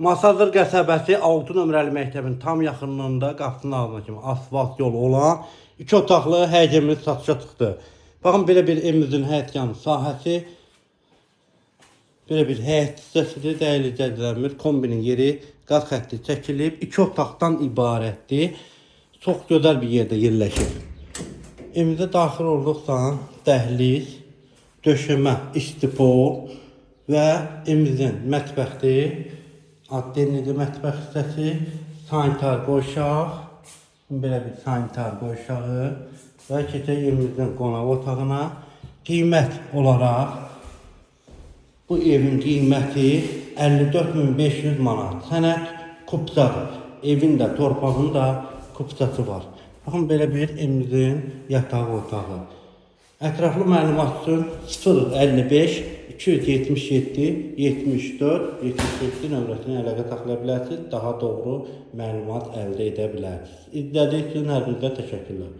Masazır qəsəbəsi 6 nömrəli məktəbin tam yaxınlığında qapısının ağzına kimi asfalt yolu olan 2 otaqlı həyətimiz satışa çıxdı. Baxın, belə bir evimizin həyətyanı sahəsi, belə bir həyət hissəsidir. Dəyərli izləyicilərimiz, kombinin yeri qaz xətti çəkilib, 2 otaqdan ibarətdir. Çox gözəl bir yerdə yerləşir. Evimizə daxil olduqsa dəhliz, döşəmə, istipol və evimizin mətbəxdir. Addenlidir mətbəx hissəsi, sanitar qoşaq, belə bir sanitar qoşağı və keçək evimizin qonaq otağına. Qiymət olaraq bu evin qiyməti 54.500 manat. Sənəd kupsadır. Evin də, torpağın da kupsası var. Baxın, belə bir evimizin yatağı otağı. Ətraflı məlumat üçün 055 277 74 77 nömrəsini əlaqə saxlaya bilərsiniz. Daha doğru məlumat əldə edə bilərsiniz. İzlədiyiniz üçün hər birinizə təşəkkürlər.